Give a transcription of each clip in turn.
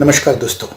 नमस्कार दोस्तों।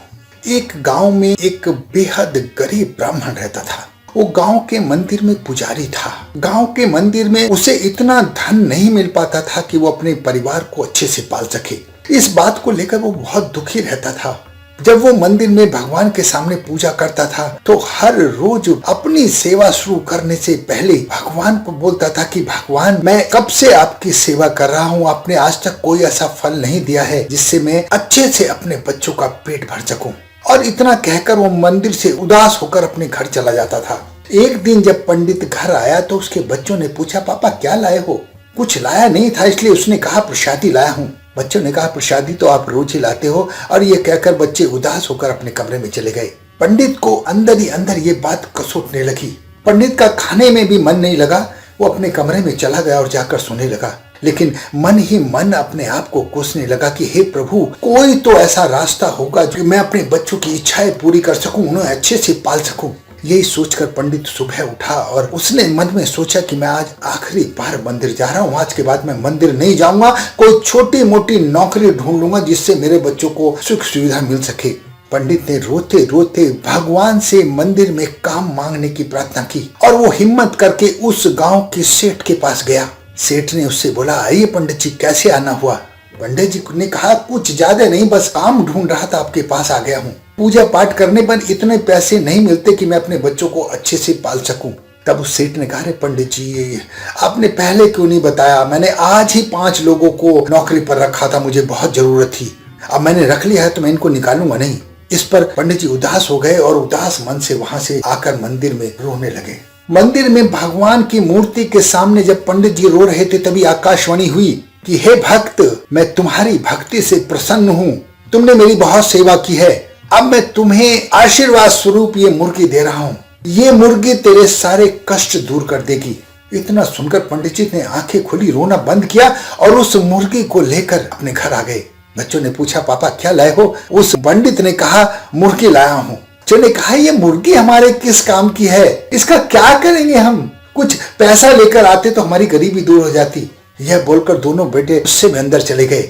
एक गांव में एक बेहद गरीब ब्राह्मण रहता था। वो गांव के मंदिर में पुजारी था। गांव के मंदिर में उसे इतना धन नहीं मिल पाता था कि वो अपने परिवार को अच्छे से पाल सके। इस बात को लेकर वो बहुत दुखी रहता था। जब वो मंदिर में भगवान के सामने पूजा करता था तो हर रोज अपनी सेवा शुरू करने से पहले भगवान को बोलता था कि भगवान, मैं कब से आपकी सेवा कर रहा हूँ, आपने आज तक कोई ऐसा फल नहीं दिया है जिससे मैं अच्छे से अपने बच्चों का पेट भर सकूं। और इतना कहकर वो मंदिर से उदास होकर अपने घर चला जाता था। एक दिन जब पंडित घर आया तो उसके बच्चों ने पूछा, पापा क्या लाए हो? कुछ लाया नहीं था, इसलिए उसने कहा प्रसादी लाया हूँ। बच्चों ने कहा, प्रसादी तो आप रोज ही लाते हो। और ये कहकर बच्चे उदास होकर अपने कमरे में चले गए। पंडित को अंदर ही अंदर ये बात कसूटने लगी। पंडित का खाने में भी मन नहीं लगा। वो अपने कमरे में चला गया और जाकर सोने लगा। लेकिन मन ही मन अपने आप को कोसने लगा कि हे प्रभु, कोई तो ऐसा रास्ता होगा जो मैं अपने बच्चों की इच्छाएं पूरी कर सकूं, उन्हें अच्छे से पाल सकूं। यही सोचकर पंडित सुबह उठा और उसने मन में सोचा कि मैं आज आखिरी बार मंदिर जा रहा हूँ। आज के बाद मैं मंदिर नहीं जाऊंगा। कोई छोटी मोटी नौकरी ढूंढ लूंगा जिससे मेरे बच्चों को सुख सुविधा मिल सके। पंडित ने रोते रोते भगवान से मंदिर में काम मांगने की प्रार्थना की और वो हिम्मत करके उस गांव के सेठ के पास गया। सेठ ने उससे बोला, आइए पंडित जी, कैसे आना हुआ? पंडित जी ने कहा, कुछ ज्यादा नहीं, बस काम ढूंढ रहा था, आपके पास आ गया हूँ। पूजा पाठ करने पर इतने पैसे नहीं मिलते कि मैं अपने बच्चों को अच्छे से पाल सकूं। तब उस सेठ ने कहा, अरे पंडित जी, आपने पहले क्यों नहीं बताया? मैंने आज ही 5 लोगों को नौकरी पर रखा था, मुझे बहुत जरूरत थी। अब मैंने रख लिया है तो मैं इनको निकालूंगा नहीं। इस पर पंडित जी उदास हो गए और उदास मन से वहां से आकर मंदिर में रोने लगे। मंदिर में भगवान की मूर्ति के सामने जब पंडित जी रो रहे थे तभी आकाशवाणी हुई कि हे भक्त, मैं तुम्हारी भक्ति से प्रसन्न हूँ। तुमने मेरी बहुत सेवा की है। अब मैं तुम्हें आशीर्वाद स्वरूप ये मुर्गी दे रहा हूँ। ये मुर्गी तेरे सारे कष्ट दूर कर देगी। इतना सुनकर पंडित जी ने आंखें खोली, रोना बंद किया और उस मुर्गी को लेकर अपने घर आ गए। बच्चों ने पूछा, पापा क्या लाए हो? उस पंडित ने कहा, मुर्गी लाया हूँ। बच्चों ने कहा, ये मुर्गी हमारे किस काम की है? इसका क्या करेंगे हम? कुछ पैसा लेकर आते तो हमारी गरीबी दूर हो जाती। यह बोलकर दोनों बेटे गुस्से में अंदर चले गए।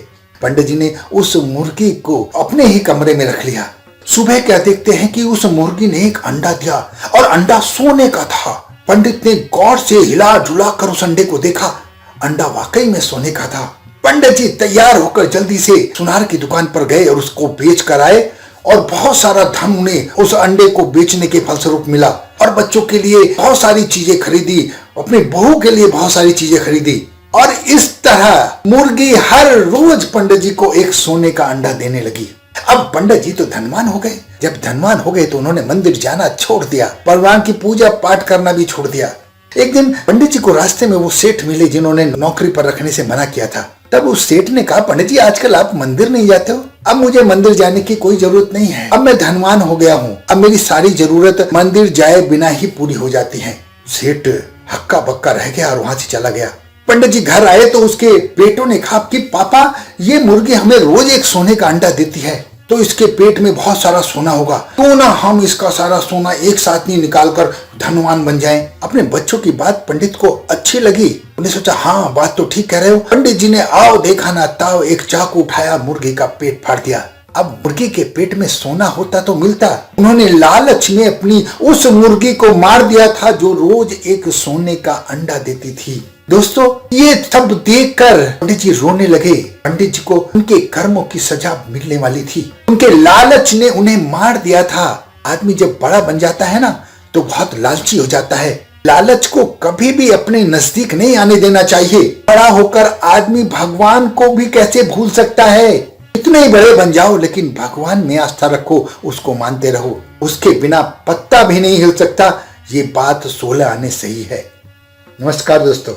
पंडित जी ने उस मुर्गी को अपने ही कमरे में रख लिया। सुबह क्या देखते हैं कि उस मुर्गी ने एक अंडा दिया और अंडा सोने का था। पंडित ने गौर से हिला डुला कर उस अंडे को देखा। अंडा वाकई में सोने का था। पंडित जी तैयार होकर जल्दी से सुनार की दुकान पर गए और उसको बेच कर आए और बहुत सारा धन उन्हें उस अंडे को बेचने के फलस्वरूप मिला। और बच्चों के लिए बहुत सारी चीजें खरीदी, अपनी बहू के लिए बहुत सारी चीजें खरीदी। और इस तरह मुर्गी हर रोज पंडित जी को एक सोने का अंडा देने लगी। अब पंडित जी तो धनवान हो गए। जब धनवान हो गए तो उन्होंने मंदिर जाना छोड़ दिया, भगवान की पूजा पाठ करना भी छोड़ दिया। एक दिन पंडित जी को रास्ते में वो सेठ मिले जिन्होंने नौकरी पर रखने से मना किया था। तब उस सेठ ने कहा, पंडित जी आजकल आप मंदिर नहीं जाते हो। अब मुझे मंदिर जाने की कोई जरूरत नहीं है। अब मैं धनवान हो गया हूँ। अब मेरी सारी जरूरत मंदिर जाए बिना ही पूरी हो जाती है। सेठ हक्का बक्का रह गया और वहां से चला गया। पंडित जी घर आए तो उसके बेटों ने कहा कि पापा, ये मुर्गी हमें रोज एक सोने का अंडा देती है, तो इसके पेट में बहुत सारा सोना होगा। तो ना हम इसका सारा सोना एक साथ नहीं निकाल कर धनवान बन जाएं। अपने बच्चों की बात पंडित को अच्छी लगी। उन्हें सोचा, हाँ बात तो ठीक कह रहे हो। पंडित जी ने आओ देखा ना ताओ एक चाकू उठाया, मुर्गी का पेट फाड़ दिया। अब मुर्गी के पेट में सोना होता तो मिलता। उन्होंने लालच में अपनी उस मुर्गी को मार दिया था जो रोज एक सोने का अंडा देती थी। दोस्तों, ये सब देखकर पंडित जी रोने लगे। पंडित जी को उनके कर्मों की सजा मिलने वाली थी। उनके लालच ने उन्हें मार दिया था। आदमी जब बड़ा बन जाता है ना तो बहुत लालची हो जाता है। लालच को कभी भी अपने नजदीक नहीं आने देना चाहिए। बड़ा होकर आदमी भगवान को भी कैसे भूल सकता है? इतने ही बड़े बन जाओ लेकिन भगवान में आस्था रखो, उसको मानते रहो। उसके बिना पत्ता भी नहीं हिल सकता। ये बात 16 आने सही है। नमस्कार दोस्तों।